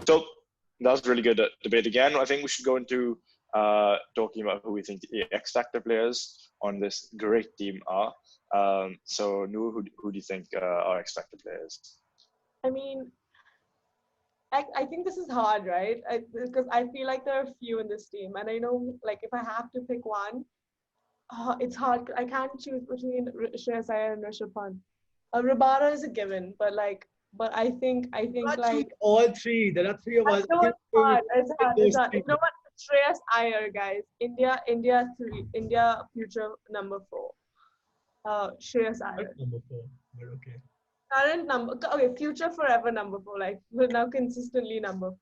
So that was a really good debate again. I think we should go into talking about who we think the X Factor players on this great team are. So Noor, who do you think are X Factor players? I mean, I think this is hard, right? Because I feel like there are a few in this team, and I know, like, if I have to pick one, it's hard. I can't choose between Shreyas Iyer and Rishabh Pant. Rabada is a given, but I think Not choose like all three. There are three of I us. know I it's hard. It's think hard. those It's hard. You three. know what? Shreyas Iyer, guys. India 3. India future number 4. Shreyas Iyer. Number 4, but okay. Current number. Okay, future forever number 4. Like we're now consistently number 4.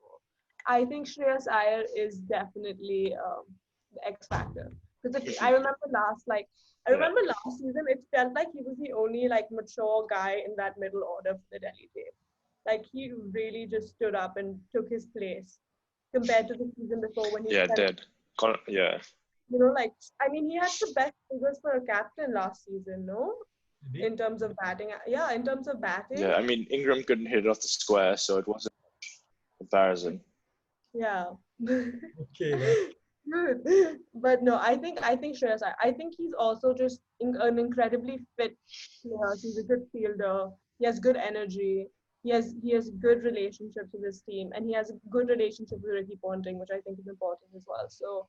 I think Shreyas Iyer is definitely the X factor. Because I remember I Yeah. remember last season, it felt like he was the only like mature guy in that middle order for the Delhi team. Like he really just stood up and took his place compared to the season before when he Yeah, felt, dead. Yeah. like I mean he had the best figures for a captain last season, no? Did he? In terms of batting. Yeah, in terms of batting. Yeah, I mean, Ingram couldn't hit it off the square, so it wasn't comparison. Yeah. Okay, then. Good. But no, I think Shreyas, I think he's also just an incredibly fit player. He's a good fielder. He has good energy. He has good relationships with his team, and he has a good relationship with Ricky Ponting, which I think is important as well. So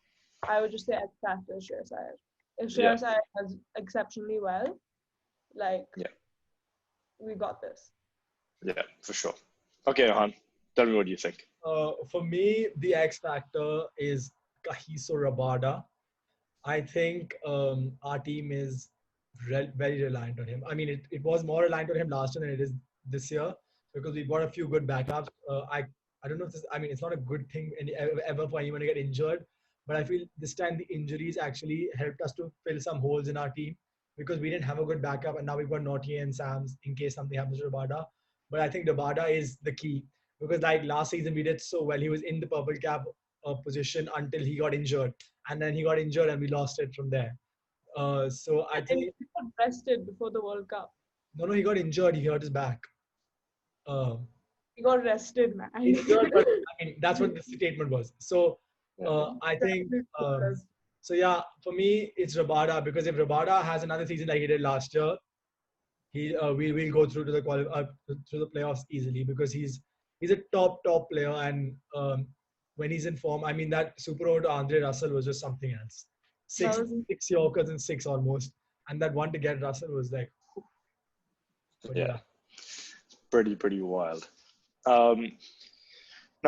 I would just say X factor Shreyas Iyer. If Yeah. Shreyas Iyer does exceptionally well, like Yeah. we got this. Yeah, for sure. Okay, Ahaan, tell me what you think. For me, the X factor is Kagiso Rabada. I think our team is very reliant on him. I mean, it was more reliant on him last year than it is this year because we've got a few good backups. I don't know if this. I mean, it's not a good thing ever for anyone to get injured, but I feel this time the injuries actually helped us to fill some holes in our team because we didn't have a good backup, and now we've got Naughty and Sams in case something happens to Rabada. But I think Rabada is the key because like last season we did so well. He was in the purple cap position until he got injured, and then he got injured and we lost it from there. So I And think he got rested before the World Cup. no, he got injured. He hurt his back. Uh, He got rested, man. Injured, but I mean that's what the statement was. So I think so. Yeah, for me it's Rabada because if Rabada has another season like he did last year, he we will go through to the through the playoffs easily because he's a top player and when he's in form, I mean that super over to Andre Russell was just something else. That was Six Yorkers in 6 almost, and that one to get Russell was like, but Yeah. Pretty wild. Now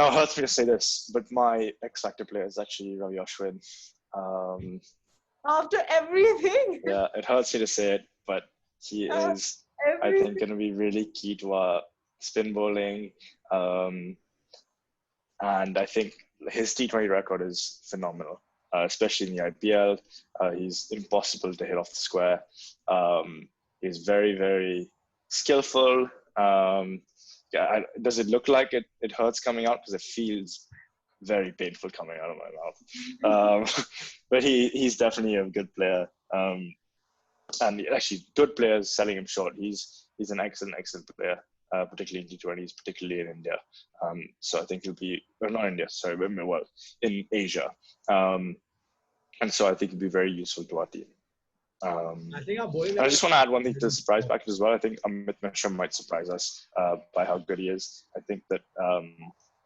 it hurts me to say this, but my X Factor player is actually Ravi Ashwin. after everything. Yeah, it hurts me to say it, but he is, I Everything. think, going to be really key to our spin bowling. And I think his T20 record is phenomenal, especially in the IPL. He's impossible to hit off the square. He's very, very skillful. Does it look like it hurts coming out? Because it feels very painful coming out of my mouth. But he's definitely a good player. And actually, good players selling him short. He's an excellent player, particularly in T20s, particularly in India. So I think he'll be, well, not India, sorry, but well, in Asia. And so I think he'll be very useful to our team. I think our bowling. I just want to add one thing to the surprise package as well. I think Amit Mishra might surprise us by how good he is. I think that a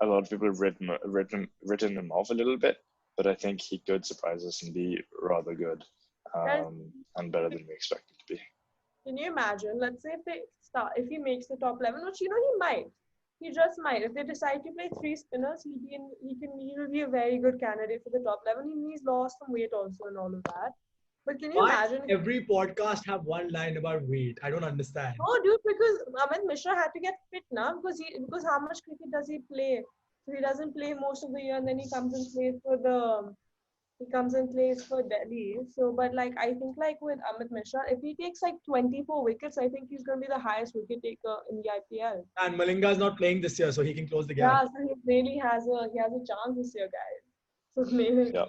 lot of people have written him off a little bit, but I think he could surprise us and be rather good and better than we expected to be. Can you imagine? Let's say if he makes the top 11, which he might. He just might. If they decide to play 3 spinners, he will be a very good candidate for the top 11. He's lost some weight also and all of that. But can you Why imagine? every podcast have one line about weight? I don't understand. No, dude, because Amit Mishra had to get fit now because how much cricket does he play? So he doesn't play most of the year, and then he comes and plays for Delhi. So, but like I think like with Amit Mishra, if he takes like 24 wickets, I think he's going to be the highest wicket taker in the IPL. And Malinga is not playing this year, so he can close the Yeah, gap. so he really has a chance this year, guys. So maybe. Yeah.